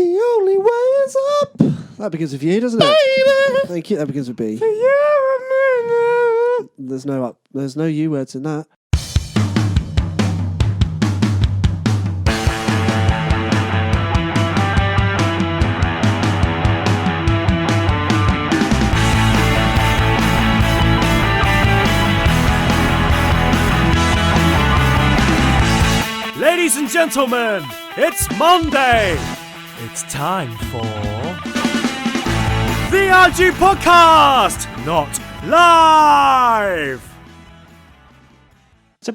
The only way is up. That begins with you, doesn't it? Baby. Thank you. That begins with B. There's no up. There's no U words in that. Ladies and gentlemen, it's Monday. It's time for the AhhGee podcast, not live. It's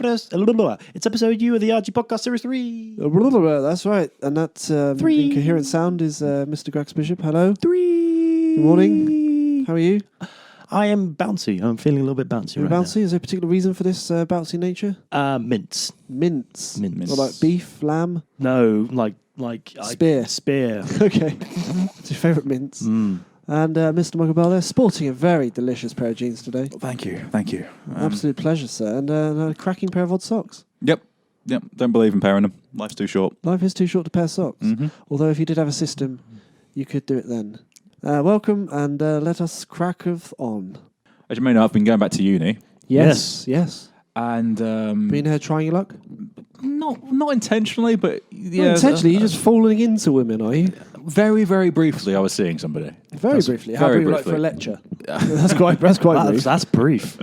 episode U of the AhhGee podcast series 3. That's right. And that incoherent sound is Mr. Grax Bishop. Hello. 3. Good morning. How are you? I am bouncy. I'm feeling a little bit bouncy You're right bouncy? Is there a particular reason for this bouncy nature? Mince. Mince. Mince. Or like beef, lamb? No, like Spear. Spear. Okay. It's your favourite mince. And Mr. Michael Bell there, sporting a very delicious pair of jeans today. Thank you. Absolute pleasure, sir. And a cracking pair of odd socks. Yep. Don't believe in pairing them. Life's too short. Life is too short to pair socks. Mm-hmm. Although if you did have a system, you could do it then. Welcome, and let us crack on. As you may know, I've been going back to uni. Yes. And Been here trying your luck? not intentionally, but yeah. Not intentionally, you're just falling into women, are you? Very, very briefly, I was seeing somebody. Very briefly. How very briefly? Like briefly. for a lecture? That's quite brief. That's brief.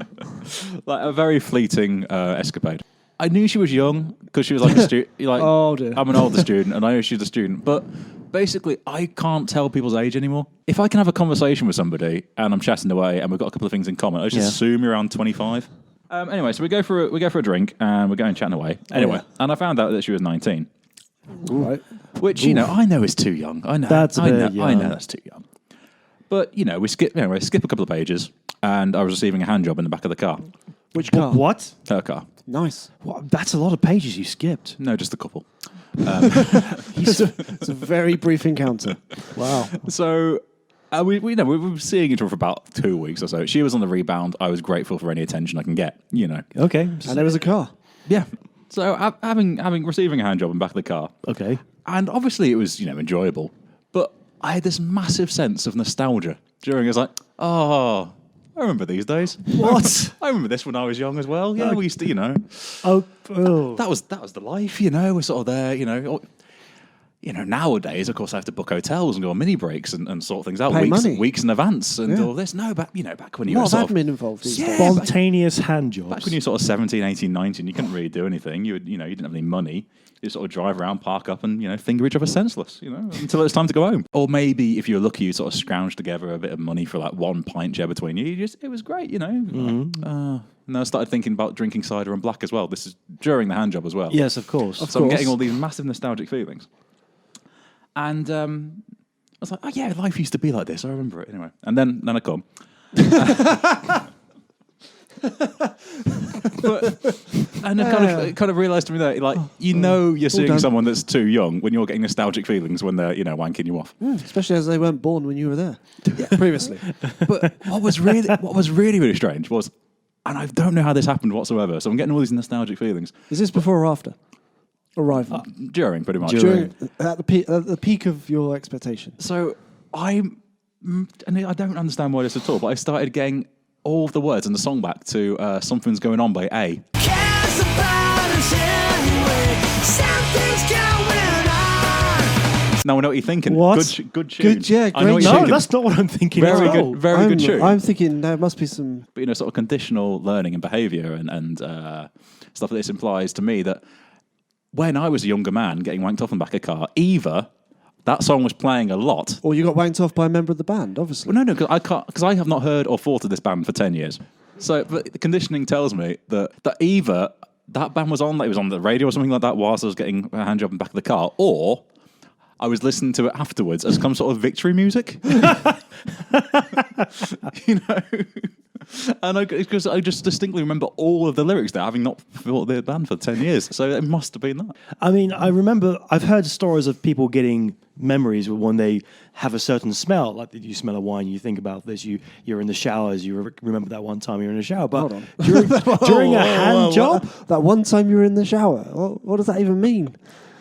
Like a very fleeting escapade. I knew she was young because she was like a student. Like, Oh, dear. I'm an older student, and I know she's a student, but basically, I can't tell people's age anymore. If I can have a conversation with somebody and I'm chatting away and we've got a couple of things in common, I just assume you're around 25. Anyway, so we go for a drink and we're going chatting away. Anyway, and I found out that she was 19. All right. Which, I know is too young. I know. That's a bit I young. know that's too young. But, we skip a couple of pages and I was receiving a hand job in the back of the car. Which car? What? Her car. Nice. What? That's a lot of pages you skipped. No, just a couple. It's a very brief encounter. Wow. So we were seeing each other for about 2 weeks or so. She was on the rebound. I was grateful for any attention I can get, Okay. And there was a car. Yeah. So receiving a hand job in the back of the car. Okay. And obviously it was, enjoyable. But I had this massive sense of nostalgia during it. I was like, oh, I remember these days. What? I remember this when I was young as well. Yeah, we used to, Oh. That was the life, We're sort of there, nowadays, of course, I have to book hotels and go on mini breaks and sort things out Pay money. weeks in advance and all this. No, back when you A were lot sort of admin involved. These days. Spontaneous hand jobs. back when you were sort of 17, 18, 19, you couldn't really do anything. You didn't have any money. You sort of drive around, park up, and finger each other senseless, until it's time to go home. Or maybe if you're lucky, you sort of scrounge together a bit of money for like one pint share between you. It was great, And I started thinking about drinking cider and black as well. This is during the hand job as well. Yes, of course. So I'm getting all these massive nostalgic feelings. And I was like, oh yeah, life used to be like this. I remember it anyway. And then I come. And it kind of realised to me that you're seeing someone that's too young when you're getting nostalgic feelings when they're wanking you off. Especially as they weren't born when you were there. Previously. But what was really strange was, and I don't know how this happened whatsoever. So I'm getting all these nostalgic feelings. Is this before or after? Arrival. During, pretty much. At the peak of your expectation. So I don't understand why this at all, but I started getting all of the words in the song back to Something's Going On by A. Now I know what you're thinking. What? Good tune. Good, yeah, I know what great you're No, thinking. that's not what I'm thinking. Very at all. good, very good tune. I'm thinking there must be some... But sort of conditional learning and behaviour and stuff that this implies to me that when I was a younger man getting wanked off in the back of a car, either that song was playing a lot. Or you got wanked off by a member of the band, obviously. Well, no, because I have not heard or thought of this band for 10 years. So, but the conditioning tells me that either that band was on, like it was on the radio or something like that whilst I was getting a hand job in the back of the car, or I was listening to it afterwards as some sort of victory music. And because I just distinctly remember all of the lyrics there, having not thought of the band for 10 years. So it must have been that. I mean, I remember, I've heard stories of people getting memories when they have a certain smell, like you smell a wine, you think about this, you're in the showers, you remember that one time you were in the shower. But Hold on. during a hand job? That one time you were in the shower? What does that even mean?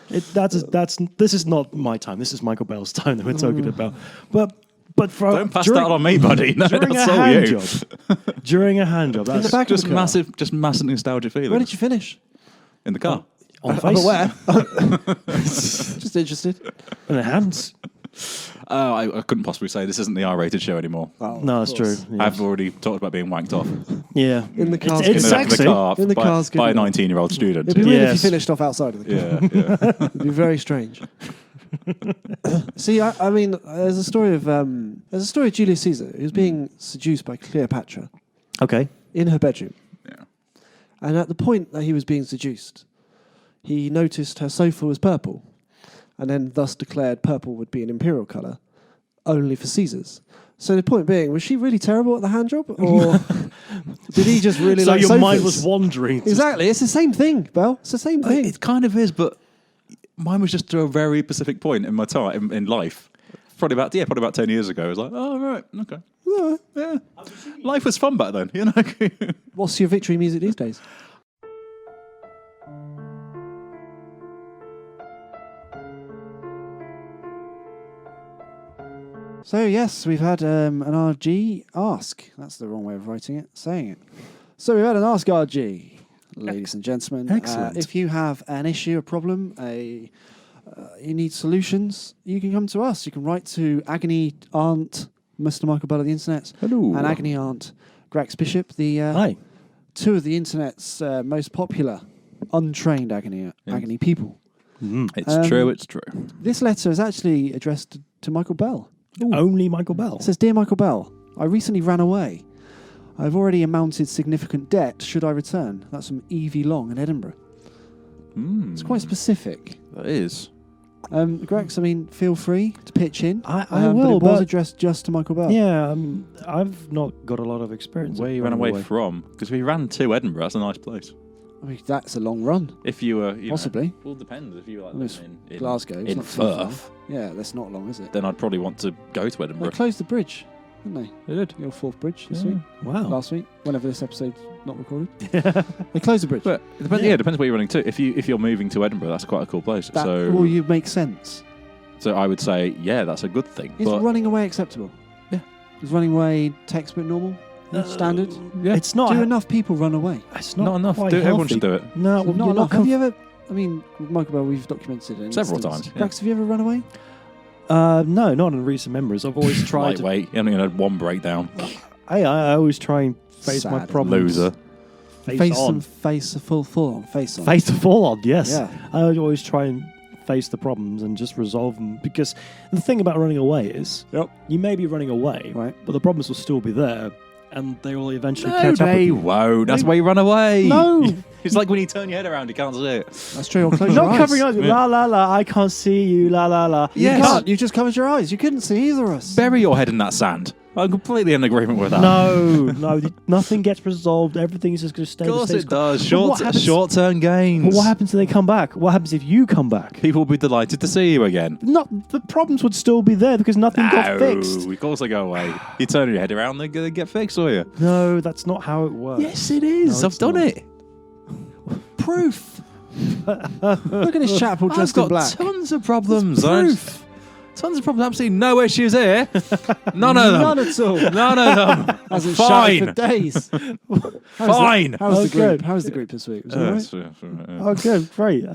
This is not my time. This is Michael Bell's time that we're talking about. But for Don't pass that on me, buddy. No, during that's a all hand you. job. During a hand job. In the back of the car. Just massive nostalgia feeling. Where did you finish? In the car. On the face. Where? Just interested. In the hands. Oh, I couldn't possibly say this isn't the R-rated show anymore. Oh, No, that's true. Yeah. I've already talked about being wanked off Yeah. In the car's It's good enough. sexy. In the car's good by a enough. 19-year-old student. It'd be weird if you Yes. finished off outside of the car. Yeah. It'd be very strange. See, I mean, there's a story of Julius Caesar who's being seduced by Cleopatra Okay. in her bedroom, Yeah. and at the point that he was being seduced, he noticed her sofa was purple, and then thus declared purple would be an imperial colour, only for Caesar's. So the point being, was she really terrible at the hand job, or did he just really So like your sofas? mind was wandering. Exactly, it's the same thing, Belle. It's the same thing. It kind of is, but mine was just to a very specific point in my time in life. Probably about 10 years ago. I was like, oh right, okay, yeah. Life was fun back then, you know. What's your victory music these days? So yes, we've had an AhhGee ask. That's the wrong way of saying it. So we've had an ask AhhGee, ladies and gentlemen. Excellent. If you have an issue, a problem, you need solutions, you can come to us. You can write to Agony Aunt, Mr. Michael Bell of the Internet, Hello. and Agony Aunt Grax Bishop, the Hi. two of the Internet's most popular untrained agony people. It's true. It's true. This letter is actually addressed to Michael Bell. Only Michael Bell. It says, "Dear Michael Bell, I recently ran away. I've already amounted significant debt. Should I return?" That's from Evie Long in Edinburgh. It's quite specific. That is. Grex, I mean, feel free to pitch in. I but will, it was but- addressed just to Michael Bell. Yeah, I've not got a lot of experience. Where of you ran running away from? Because we ran to Edinburgh. That's a nice place. I mean, that's a long run. If you were Possibly. well, it depends. If you were like Well, it's living in Glasgow. It's in not too far. Firth, Yeah, that's not long, is it? then I'd probably want to go to They Edinburgh. closed the bridge, didn't they? They did. Your fourth bridge this Yeah. week. Wow. Last week, whenever this episode's not recorded. They closed the bridge. But it depends. Yeah, it depends where you're running to. If you're moving to Edinburgh, that's quite a cool place. That So will you make sense? So I would say, yeah, that's a good thing. Is but running away acceptable? Yeah. Is running away textbook normal? Standard? yeah, It's not. Do enough people run away? It's not enough. quite Everyone healthy. should do it. No, Not you're enough. not Have you ever? I mean, with Michael Bell, we've documented it Several times, yeah. Grax, have you ever run away? No, not in recent memories. I've always tried to. Lightweight. You haven't even had one breakdown. I always try and face my Sad. problems. Loser. Face on. and face a full on. Face on. Face to fall on, yes. Yeah. I always try and face the problems and just resolve them. Because the thing about running away is you may be running away, Right. but the problems will still be there, and they will eventually No, catch up with they you. won't. That's why you run away. No. It's like when you turn your head around, you can't see it. That's true. Or close your Not eyes. covering eyes. La la la. I can't see you. La la la. You Yes. can't. You just covered your eyes. You couldn't see either of us. Bury your head in that sand. I'm completely in agreement with that. No, nothing gets resolved. Everything is just going to stay. Of course the status it quo. does. But what happens- Short-term gains. But what happens if they come back? What happens if you come back? People will be delighted to see you again. Not the problems would still be there because nothing got fixed. Of course they go away. You turn your head around, they get fixed for you. No, that's not how it works. Yes, it is. No, I've it's done not. it. Proof. Look at this chap all I've dressed got in black. tons of problems. Proof. Tons of problems. Absolutely no issues here. None of them. None at all. None of them. Hasn't shouted for Fine. days. Fine. How was the Oh, group? good. How was the group this week? Was it all right? Oh, good, great.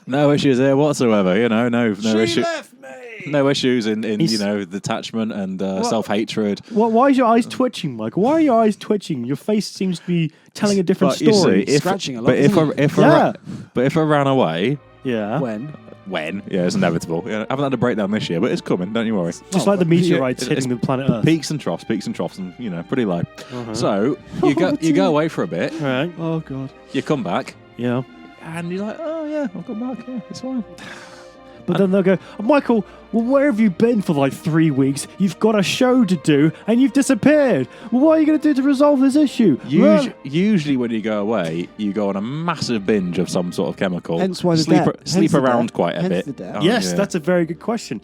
No issues here whatsoever. You know, no She issue. left me. No issues in He's- detachment and self-hatred. Why is your eyes twitching, Mike? Why are your eyes twitching? Your face seems to be telling a different But you story. see, Scratching a lot, But if isn't I, it? if I ran away, yeah. When? yeah, it's inevitable. Yeah, I haven't had a breakdown this year, but it's coming. Don't you worry. Just like the meteorites Yeah, hitting the planet Earth. Peaks and troughs, and pretty low. So you go away for a bit, Right. Oh God. you come back, Yeah. and you're like, oh yeah, I'll come back. Yeah, it's fine. But then they'll go, oh, Michael, well, where have you been for like 3 weeks? You've got a show to do and you've disappeared. Well, what are you going to do to resolve this issue? Usually, when you go away, you go on a massive binge of some sort of chemical. Hence why the sleep debt. sleep Hence the around debt. quite a Hence bit. the debt. Oh, Yes, yeah. that's a very good question.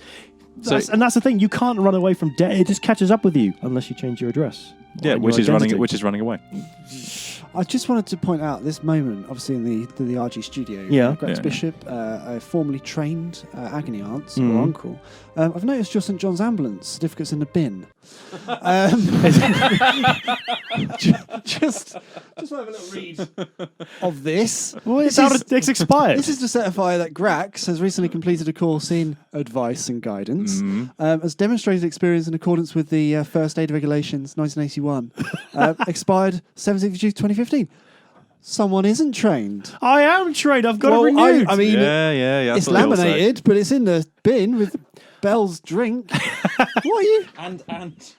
So- And that's the thing. You can't run away from debt. It just catches up with you unless you change your address. Yeah, and which your is running identity. away. I just wanted to point out this moment, obviously in the AhhGee studio. Yeah. Grax Yeah. Bishop, a formerly trained agony aunt or uncle. I've noticed your St John's ambulance certificates in the bin. Just want to have a little read of this. Well, it's expired. This is to certify that Grax has recently completed a course in advice and guidance, has demonstrated experience in accordance with the First Aid Regulations 1981, expired 17th of June 2015. Someone isn't trained. I am trained. I've got it renewed. I mean, Yeah. it's that's what they all say. laminated, but it's in the bin with Bell's drink. What are you? And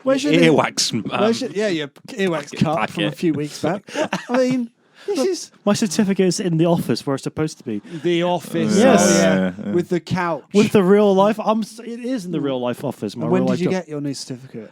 Where's your earwax. your earwax cup from a packet. few weeks back. I mean, this is My certificate is in the office where it's supposed to be. the office. Yes. Oh, yeah. Yeah. With the couch. With the real life, it is in the real life office. My when real did life you job. get your new certificate?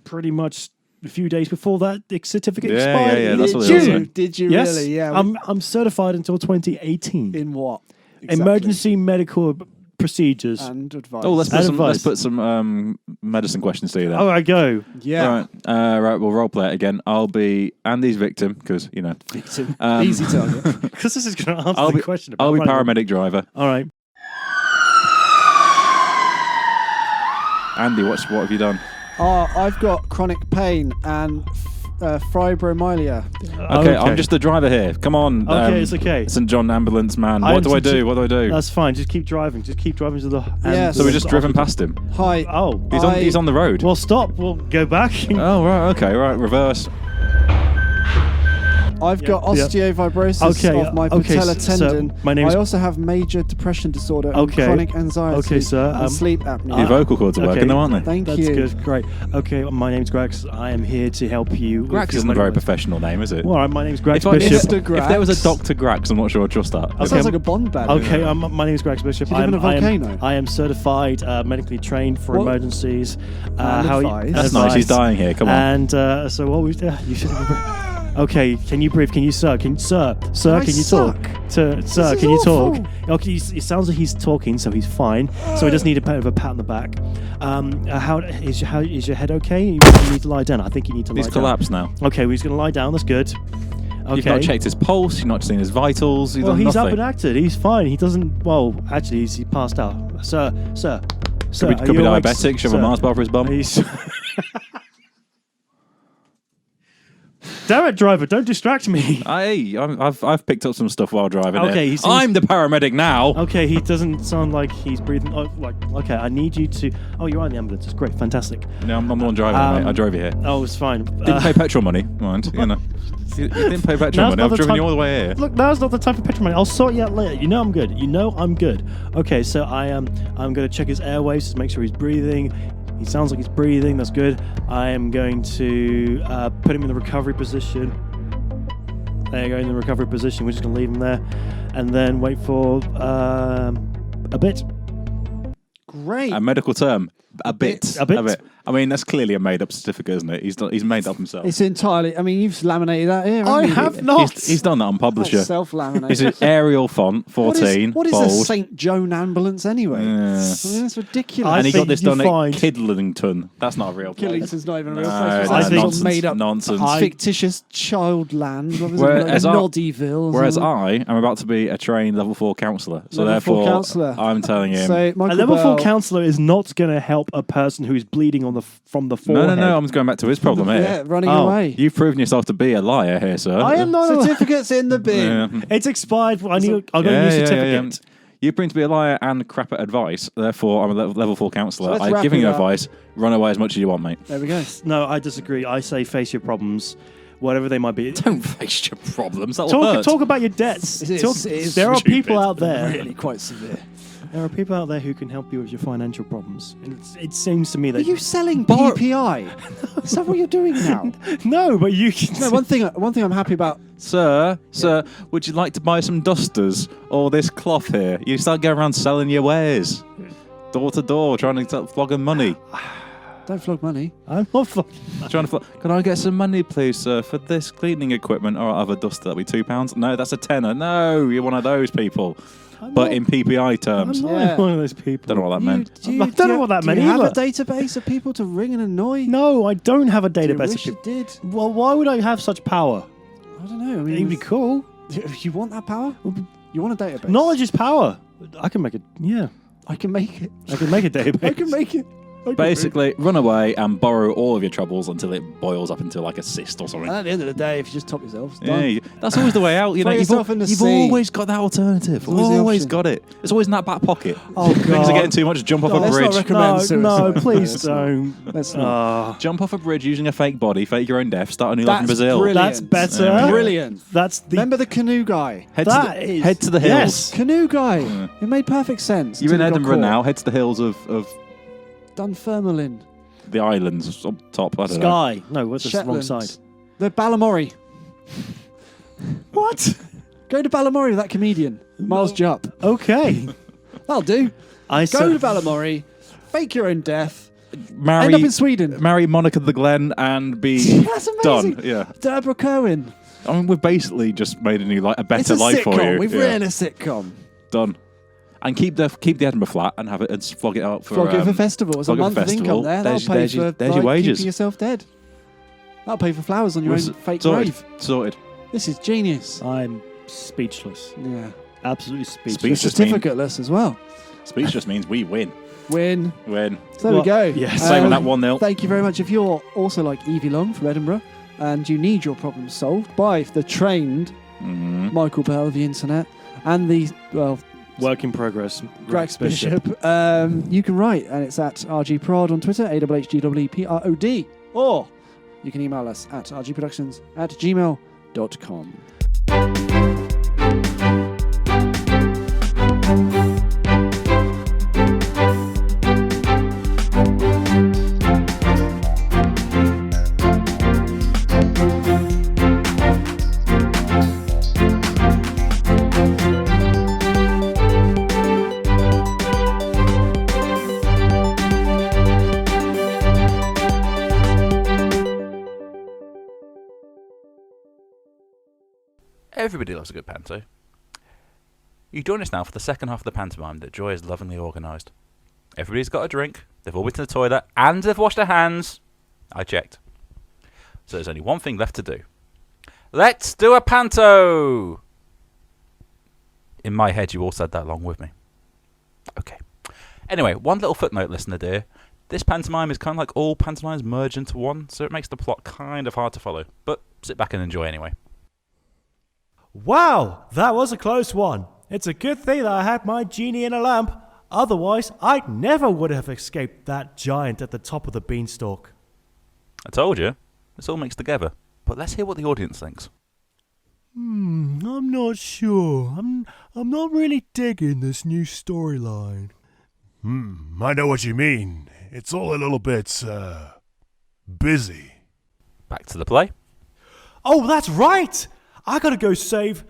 Pretty much a few days before that the certificate Yeah, expired. yeah, that's what Did they all you? say. Did you Yes, really? Yeah. I'm certified until 2018. In what? Exactly. Emergency medical procedures. And advice. Oh, let's Advice. put some medicine questions to you then. Oh, I go. yeah. Right, we'll role play it again. I'll be Andy's victim because Victim. Um, Easy target. Because this is going to answer I'll the be question. About I'll be running. paramedic driver. All right. Andy, what have you done? I've got chronic pain and fibromyalgia. Okay, I'm just the driver here. Come on. Okay, it's okay. St John ambulance man. I'm What do I St. do? What do I do? That's fine. Just keep driving. Just keep driving to the. Yes. So we just driven past him. Hi. Oh. He's on the road. Well, stop. We'll go back. Oh right, okay, right, reverse. I've got Yeah. osteofibrosis Okay, of my okay, patella sir, tendon. my name's- I also have major depression disorder and Okay. chronic anxiety Okay, sir, and sleep apnea. Your vocal cords are okay. working though, aren't they? Thank That's you. good. Great. Okay, my name's Grax. I am here to help you. with Grax your isn't a very medical- professional name, is it? Well, all right, my name's Grax If, I- Bishop. Mr. if there was a Grax. Dr. Grax, I'm not sure I'd trust that. That sounds like a Bond band. Okay, my name is Grax Bishop. Do you live in a volcano? I am certified, medically trained for What? emergencies. And advice. That's nice. He's dying here. Come on. And so what was you should. Okay, can you breathe? Can you, sir? Can you talk? Sir, is can you awful. talk? Okay, it sounds like he's talking, so he's fine. So he does need a bit of a pat on the back. How is your head okay? You need to lie down. I think you need to lie He's down. collapsed now. Okay, well, he's going to lie down. That's good. Okay. You've not checked his pulse. You've not seen his vitals. You've Well, done he's nothing. up and acted. He's fine. He doesn't. Well, actually, he passed out. Sir. Could be diabetic. Shove a Mars bar for his bum. He's. Damn it, driver! Don't distract me. I've picked up some stuff while driving. Okay, here. he seems- I'm the paramedic now. Okay, he doesn't sound like he's breathing. Okay, I need you to. Oh, you're on the ambulance. It's great, fantastic. No, I'm the one driving, mate. I drove you here. Oh, it's fine. Didn't pay petrol money, mind. You know, you didn't pay petrol money. Now's not I've the driven time- you all the way here. Look, now's not the time for petrol money. I'll sort you out later. You know I'm good. I'm good. Okay, so I'm going to check his airways to make sure he's breathing. He sounds like he's breathing. That's good. I am going to put him in the recovery position. There you go, in the recovery position. We're just going to leave him there, and then wait for a bit. Great. A medical term. A bit. A bit. I mean, that's clearly a made-up certificate, isn't it? He's made up himself. It's entirely. I mean, you've laminated that here. I haven't you? have not. He's done that on Publisher. Self-laminated. It's an Arial font, 14, What is bold. a St. Joan ambulance anyway? Yeah. I mean, that's ridiculous. I And he think got this you done find- at Kidlington. That's not a real place. Killington's not even a real No, place. I It's think- some made up Nonsense. fictitious child land. What was Whereas it? Like I- Noddyville. or Whereas something. I am about to be a trained level 4 counsellor. So Level 4 therefore, counsellor. I'm telling him. So Michael A level 4 Bell- counsellor is not going to help a person who's bleeding from the forehead. no, I'm going back to his problem Yeah, here. running Oh. away. You've proven yourself to be a liar here, sir. I am not. Certificates in the bin. Yeah. It's expired. I got a new certificate. You've proven to be a liar and crap at advice. Therefore, I'm a level 4 counsellor. So let's I'm wrap giving it you up. advice. Run away as much as you want, mate. There we go. No, I disagree. I say face your problems, whatever they might be. Don't face your problems. That'll hurt. Talk about your debts. It is- Talk- it is there are stupid. people out there. Really quite severe. There are people out there who can help you with your financial problems. And it seems to me Are that you selling Bar- PPI? Is that what you're doing now? no, but you can. No, one thing I'm happy about. Sir, would you like to buy some dusters or this cloth here? You start going around selling your wares. Door to door, trying to flog them money. Don't flog money. I'm not fucking. Trying to flog. Can I get some money, please, sir, for this cleaning equipment? Or have a duster, that'll be £2. No, that's a tenner. No, you're one of those people. But in PPI terms. I'm not Yeah. one of those people. Don't know what that meant. I don't know what that meant Do you have either. a database of people to ring and annoy? No, I don't have a Do you database of wish people. you did? Well, why would I have such power? I don't know. I mean, It'd be cool. You want that power? You want a database? Knowledge is power. I can make it. Yeah, I can make it. I can make a database. I can make it. Basically, run away and borrow all of your troubles until it boils up into like a cyst or something. And at the end of the day, if you just top yourself, it's done. Yeah, that's always the way out. You Throw know, yourself in the you've sea. always got that alternative. always the Always option. got it. It's always in that back pocket. Oh, Things God. are getting too much. Jump off a Let's not bridge. recommend suicide. No, please Let's not. don't. Let's not. Jump off a bridge using a fake body, fake your own death, start a new life in That's Brazil. brilliant. That's better. Brilliant. That's the. Remember the canoe guy? Head, That to the, is- head to the hills. Yes. Canoe guy. It made perfect sense. You're in until he got Edinburgh caught. now. Head to the hills of Dunfermline. the islands up top. I don't know. Sky. No, what's the wrong Shetland. side? The Balamory. What? Go to Balamory with that comedian, Miles Jupp. Okay. That'll do. I Go to Balamory, fake your own death, Marry, end up in Sweden. marry Monica the Glen and be That's amazing. done. Yeah. Deborah Cohen. I mean, we've basically just made a new, a better It's a life for sitcom. you. We've Yeah. written a sitcom. Done. And keep the Edinburgh flat and have it and flog it out for Flog it for festivals. A flog it for month of festival. income there. There's- That'll pay there's your- for there's your wages. keeping yourself dead. That'll pay for flowers on your own fake sorted. grave. Sorted. This is genius. I'm speechless. Yeah. Absolutely speechless. Speech just mean- Certificateless as well. Speech just means we win. Win. Win. So there we go. yes. Same on that 1-0. Thank you very much. If you're also like Evie Long from Edinburgh and you need your problems solved by the trained Michael Bell of the internet and the, well, Work in progress. Grax Bishop, you can write, and it's at RGProd on Twitter, AhhGeeProd, or you can email us at rgproductions@gmail.com. Everybody loves a good panto. You join us now for the second half of the pantomime that Joy has lovingly organised. Everybody's got a drink, they've all been to the toilet, and they've washed their hands. I checked. So there's only one thing left to do. Let's do a panto! In my head, you all said that along with me. Okay. Anyway, one little footnote, listener dear. This pantomime is kind of like all pantomimes merged into one, so it makes the plot kind of hard to follow. But sit back and enjoy anyway. Wow, that was a close one. It's a good thing that I had my genie in a lamp. Otherwise, I never would have escaped that giant at the top of the beanstalk. I told you, it's all mixed together. But let's hear what the audience thinks. I'm not sure. I'm not really digging this new storyline. I know what you mean. It's all a little bit, busy. Back to the play. Oh, that's right! I gotta go save...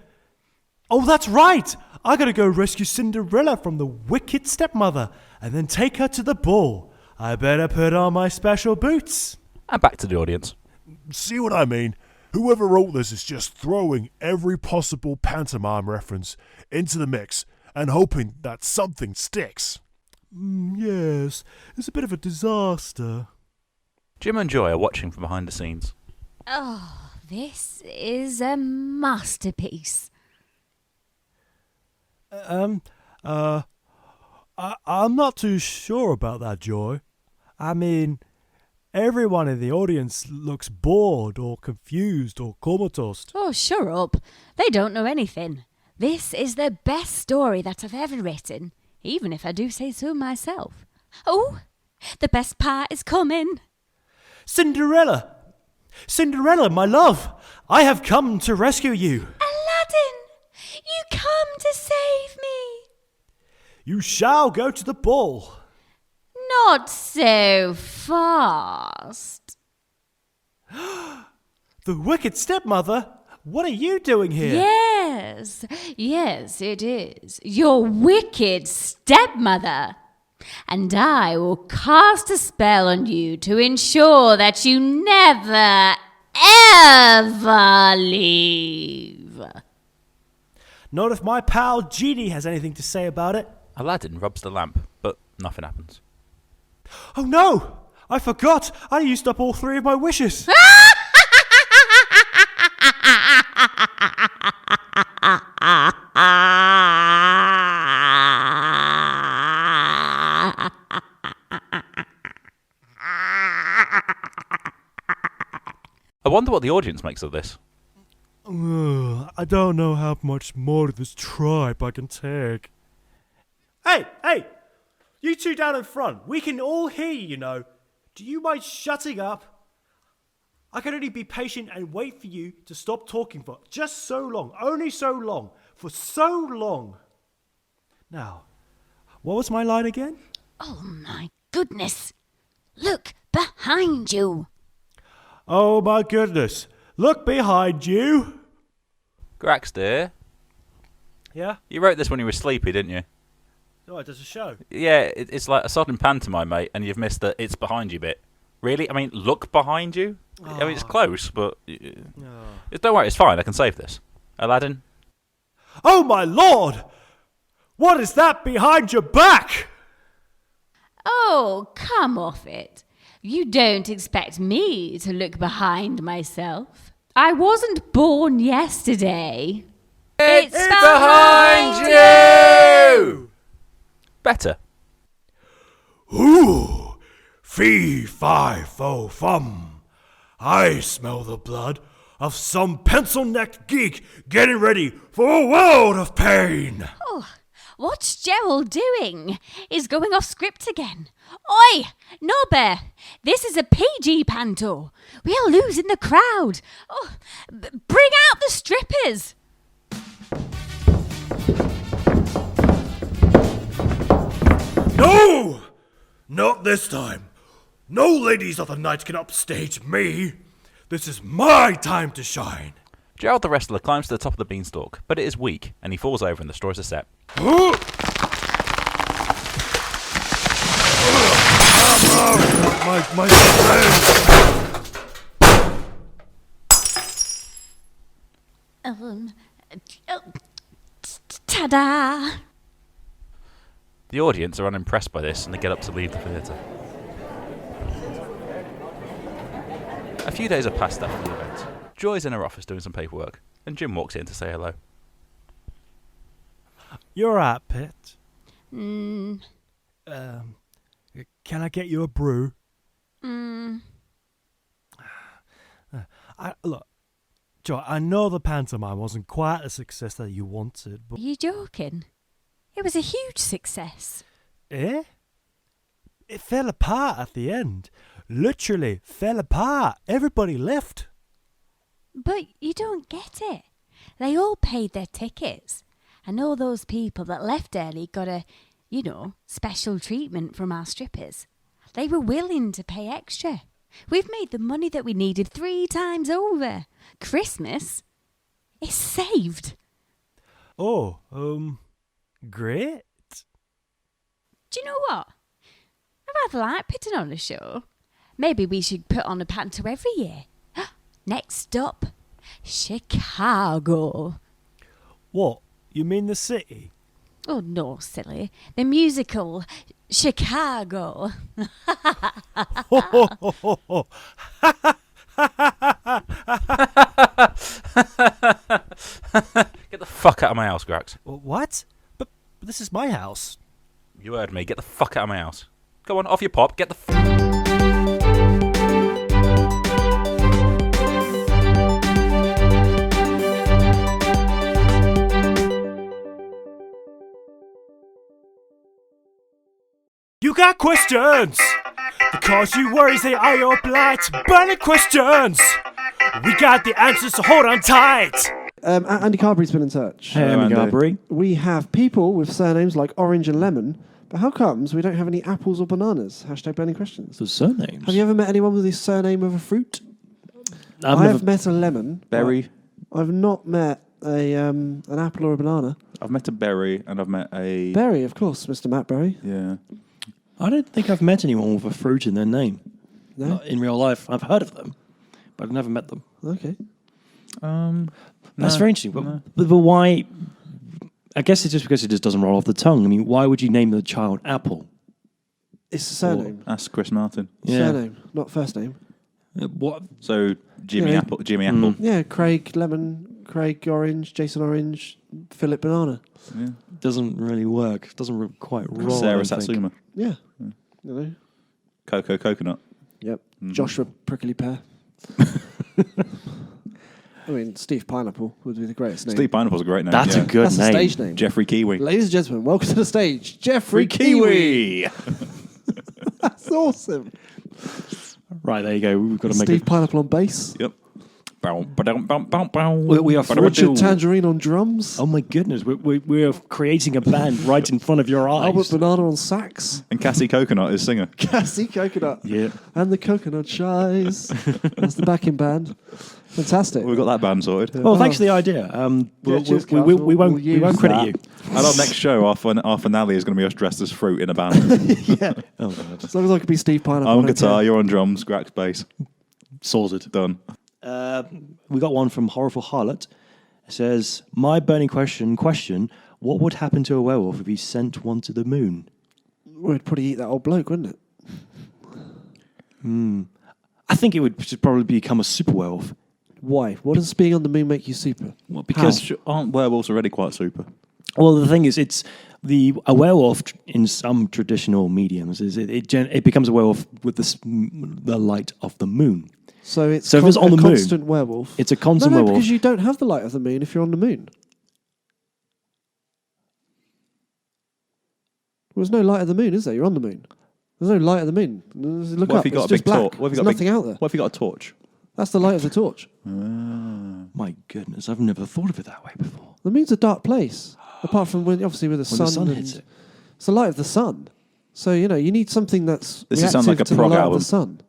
Oh, that's right! I gotta go rescue Cinderella from the wicked stepmother and then take her to the ball. I better put on my special boots. And back to the audience. See what I mean? Whoever wrote this is just throwing every possible pantomime reference into the mix and hoping that something sticks. Yes, it's a bit of a disaster. Jim and Joy are watching from behind the scenes. Oh, this is a masterpiece. I'm not too sure about that, Joy. I mean, everyone in the audience looks bored or confused or comatose. Oh, shut up. They don't know anything. This is the best story that I've ever written, even if I do say so myself. Oh, the best part is coming. Cinderella! Cinderella, my love! I have come to rescue you. Aladdin, you come to save me. You shall go to the ball. Not so fast. The wicked stepmother? What are you doing here? Yes, it is. Your wicked stepmother. And I will cast a spell on you to ensure that you never, ever leave. Not if my pal Genie has anything to say about it. Aladdin rubs the lamp, but nothing happens. Oh no! I forgot! I used up all 3 of my wishes. I wonder what the audience makes of this. I don't know how much more of this tripe I can take. Hey! You two down in front. We can all hear you, you know. Do you mind shutting up? I can only be patient and wait for you to stop talking for just so long. Only so long. For so long. Now, what was my line again? Oh my goodness. Look behind you. Oh my goodness. Look behind you. Grax, dear, Yeah? you wrote this when you were sleepy, didn't you? Oh, it does a show. Yeah, it's like a sudden pantomime, mate, and you've missed the "it's behind you" bit. Really? I mean, look behind you. I mean, it's close, but don't worry, it's fine. I can save this. Aladdin. Oh my lord! What is that behind your back? Oh, come off it. You don't expect me to look behind myself. I wasn't born yesterday. It's behind you! Better. Ooh, fee, fi, fo, fum. I smell the blood of some pencil-necked geek getting ready for a world of pain. Oh, what's Gerald doing? He's going off script again. Oi, Nobber, this is a PG panto. We are losing the crowd. Oh, bring out the strippers. No! Not this time. No ladies of the night can upstage me. This is my time to shine. Gerald the wrestler climbs to the top of the beanstalk, but it is weak, and he falls over and destroys the set. My friend. Ta-da! The audience are unimpressed by this, and they get up to leave the theatre. A few days have passed after the event. Joy's in her office doing some paperwork, and Jim walks in to say hello. You're right, Pit. Mm, Can I get you a brew? Look, Joy, I know the pantomime wasn't quite a success that you wanted, are but... you joking? It was a huge success. Eh? It fell apart at the end. Literally fell apart. Everybody left. But you don't get it. They all paid their tickets. And all those people that left early got a, special treatment from our strippers. They were willing to pay extra. We've made the money that we needed 3 times over. Christmas is saved. Oh, great. Do you know what? I rather like putting on a show. Maybe we should put on a panto every year. Next stop, Chicago. What? You mean the city? Oh, no, silly. The musical Chicago. Get the fuck out of my house, Grax. What? But this is my house. You heard me. Get the fuck out of my house. Go on, off your pop. Get the You got questions? Because you worry they are your blight. Burning questions! We got the answers, so hold on tight! Andy Carberry's been in touch. Hey, Andy Carberry. We have people with surnames like Orange and Lemon, but how comes we don't have any apples or bananas? # burning questions. The surnames. Have you ever met anyone with the surname of a fruit? I've I never- have met a lemon. Berry. I've not met an apple or a banana. I've met a berry, and I've met a... Berry, of course, Mr. Matt Berry. Yeah. I don't think I've met anyone with a fruit in their name. No? Not in real life. I've heard of them, but I've never met them. Okay. That's very interesting. But why? I guess it's just because it just doesn't roll off the tongue. I mean, why would you name the child Apple? It's a surname. Ask Chris Martin. Yeah. Surname, not first name. What? So Jimmy Yeah. Apple. Jimmy Apple. Yeah, Craig Lemon, Craig Orange, Jason Orange, Philip Banana. Yeah. Doesn't really work. Doesn't quite roll. I Sarah don't think. Satsuma. Yeah. You know. Cocoa coconut. Yep. Joshua Prickly Pear. I mean, Steve Pineapple would be the greatest name. Steve Pineapple's a great name. That's yeah. a good That's name. a stage name. Jeffrey Kiwi. Ladies and gentlemen, welcome to the stage, Jeffrey Kiwi. That's awesome. Right, there you go. We've got to make Steve Pineapple on bass. Yep. Bow, ba-dum, bum, bum, bow. We are Richard Tangerine on drums. Oh my goodness, we are creating a band right in front of your eyes. Albert Banana on sax. And Cassie Coconut is singer. Cassie Coconut. Yeah. And the Coconut Shies. That's the backing band. Fantastic. We've got that band sorted. Well, thanks for the idea. cheers, we Carl. won't We'll credit use you. And our next show, our finale is going to be us dressed as fruit in a band. Yeah. Oh god, As long as I can be Steve Pineapple. I'm on I don't guitar, care. you're on drums, Grax bass. sorted. Done. We got one from Horrible Harlot. It says, "My burning question: What would happen to a werewolf if he sent one to the moon?" Well, it'd probably eat that old bloke, wouldn't it? I think it would just probably become a super werewolf. Why? What does being on the moon make you super? Well, because Aren't werewolves already quite super? well, the thing is, a werewolf in some traditional mediums is it becomes a werewolf with the light of the moon. So it's So if it's on the moon, constant werewolf. It's a constant no, werewolf. because you don't have the light of the moon if you're on the moon. There's no light of the moon, is there? You're on the moon. There's no light of the moon. Look What up. if you got It's a just big black. torch? What if you There's got nothing out there. What if you got a torch? That's the light of the torch. My goodness, I've never thought of it that way before. The moon's a dark place. Apart from when, obviously, with the When sun. the sun and- hits it. It's the light of the sun. So, you need something that's This reactive sounds like a to the prog light album. of the sun.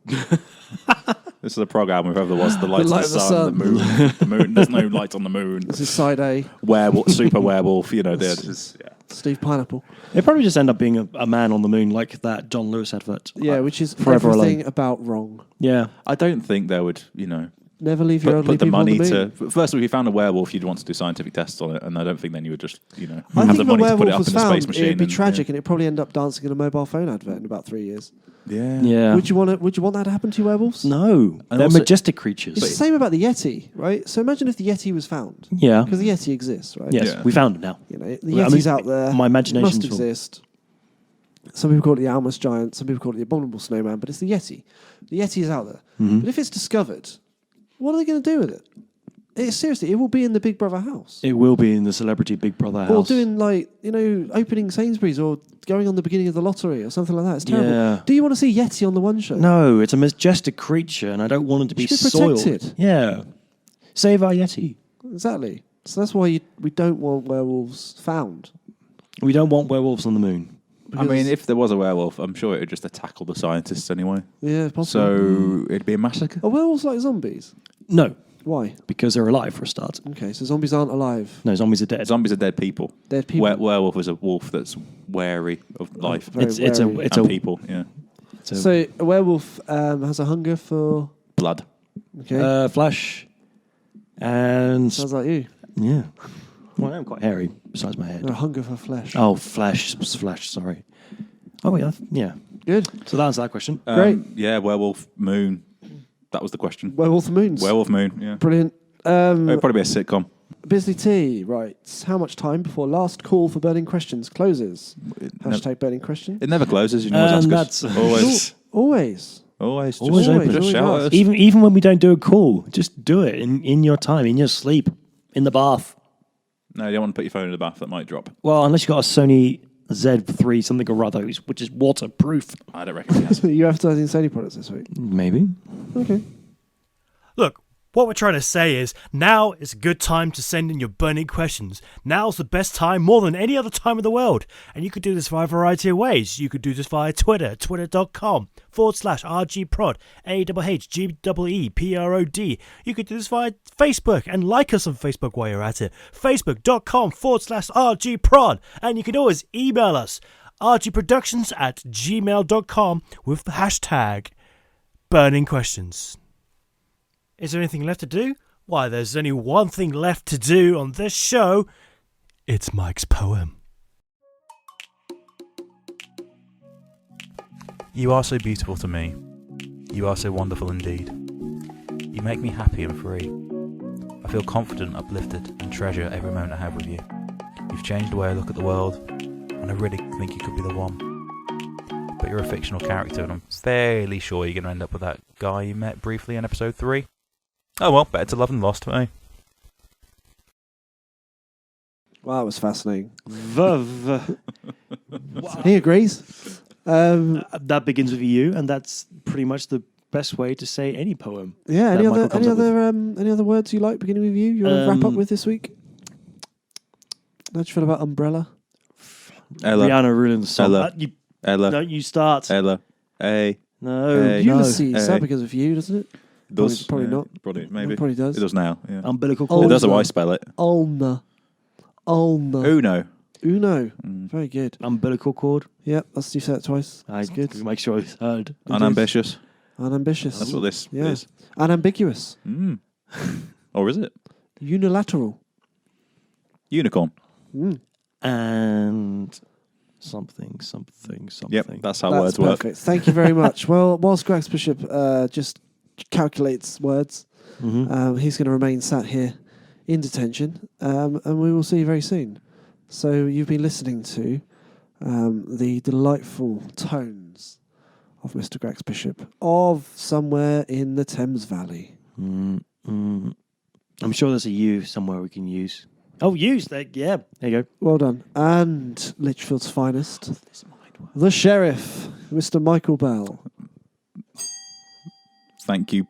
This is a prog album if ever there was the lights light of the sun, the moon. The moon. There's no lights on the moon. This is side A, Werewolf, super werewolf. This is Steve Pineapple. They probably just end up being a man on the moon like that John Lewis advert. Yeah, which is Forever everything Alone. about wrong. Yeah. I don't think they would, Never leave your elderly put the people on money the moon. to. First of all, if you found a werewolf, you'd want to do scientific tests on it, and I don't think then you would just, I have think the if a money to put werewolf it up was in the found, space machine. it'd be and, tragic, and it'd probably end up dancing in a mobile phone advert in about 3 years. Yeah. Yeah. Would you want that to happen to werewolves? No. They're also- majestic creatures. It's the same about the Yeti, right? So imagine if the Yeti was found, Yeah. because the Yeti exists, right? Yes, Yeah. we found it now. The Well, I Yeti's mean, out there. my It imagination's must full. exist. Some people call it the Almas Giant. Some people call it the Abominable Snowman. But it's the Yeti. The Yeti is out there. Mm-hmm. But if it's discovered, what are they going to do with it? Seriously, it will be in the Big Brother house. It will be in the celebrity Big Brother Or house. doing opening Sainsbury's or going on the beginning of the lottery or something like that. It's terrible. Yeah. Do you want to see Yeti on the one show? No, it's a majestic creature, and I don't want it to be should be soiled. protected. Yeah. Save our Yeti. Exactly. So that's why we don't want werewolves found. We don't want werewolves on the moon. I mean, if there was a werewolf, I'm sure it would just attack all the scientists anyway. Yeah, possibly. So it'd be a massacre. Are werewolves like zombies? No, Why? because they're alive for a start. Okay, so zombies aren't alive. No, zombies are dead. Zombies are dead people. Dead people. Werewolf is a wolf that's wary of life Very It's a wary. it's and a people. Yeah, it's a So a werewolf has a hunger for. blood. Okay, flesh, and sounds like you. yeah. Well, I am quite hairy besides my head. A hunger for flesh. Oh, flesh. Sorry. Oh wait, yeah. Good. So that answers that question. Great. Yeah, werewolf moon. That was the question. Werewolf moons. Werewolf moon. Yeah, Brilliant. it'd probably be a sitcom. Bisley T writes, how much time before last call for burning questions closes? Hashtag burning question. It never closes. You can always And ask us. that's- Always, Always. always, Always open. Just Always shout ask. at us. Even when we don't do a call, just do it in your time, in your sleep, in the bath. No, you don't want to put your phone in the bath. That might drop. Well, unless you've got a Sony Z3 something or other, which is waterproof. I don't reckon it has. You're advertising Sony products this week. Maybe. Okay. Look, what we're trying to say is now is a good time to send in your burning questions. Now's the best time more than any other time in the world. And you could do this via a variety of ways. You could do this via Twitter, twitter.com/RGProd, AhhGeeProd. You could do this via Facebook and like us on Facebook while you're at it. Facebook.com/RGProd. And you can always email us, rgproductions@gmail.com with the hashtag burning questions. Is there anything left to do? Why, there's only one thing left to do on this show. It's Mike's poem. You are so beautiful to me. You are so wonderful indeed. You make me happy and free. I feel confident, uplifted, and treasure every moment I have with you. You've changed the way I look at the world, and I really think you could be the one. but you're a fictional character, and I'm fairly sure you're going to end up with that guy you met briefly in episode 3. Oh well, better to love than lost, eh? Wow, that was fascinating. Vuv. He agrees. That begins with you, and that's pretty much the best way to say any poem. Yeah. that Any Michael other comes up with. any other words you like beginning with you? You want to wrap up with this week? How do you feel about umbrella? Ella. Rihanna ruling the song. Ella. Ella. No, you start. Ella. A. No. Hey. Ulysses. Hey. That begins with you, doesn't it? Does. Probably not. Probably, maybe. It probably does. It does now. Yeah. Umbilical Oh, cord. It does how I spell it. Ulna. Uno. Uno. Very good. Umbilical cord. Yep, you said it twice. That's good. Make sure it's heard. Unambitious. Unambitious. That's what this Yeah. is. Unambiguous. Or is it? Unilateral. Unicorn. And something. Yep, that's how That's words work. perfect. Thank you very much. Well, whilst Grax Bishop just calculates words, he's going to remain sat here in detention, and we will see you very soon. So you've been listening to the delightful tones of Mr. Grax Bishop of Somewhere in the Thames Valley. I'm sure there's a U somewhere we can use. Oh, use that. Yeah, there you go. Well done. And Lichfield's finest, the Sheriff, Mr. Michael Bell. Thank you.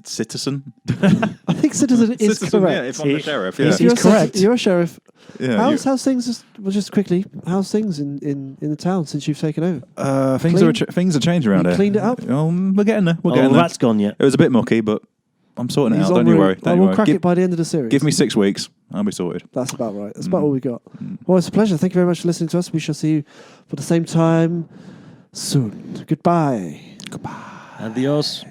Citizen? I think citizen is Citizen, correct. yeah, if I'm the sheriff. Yeah. He's You're a correct. You're a sheriff. Yeah, How's things? Just quickly. How's things in the town since you've taken over? Things are changing around You here. cleaned it up? We're getting there. We're Oh, getting there. that's gone yet. It was a bit mucky, but I'm sorting it He's out. en Don't you route. worry. Don't you We'll worry. crack it by the end of the series. Give me 6 weeks. I'll be sorted. That's about right. That's about all we got. Well, it's a pleasure. Thank you very much for listening to us. We shall see you for the same time soon. Goodbye. Adios.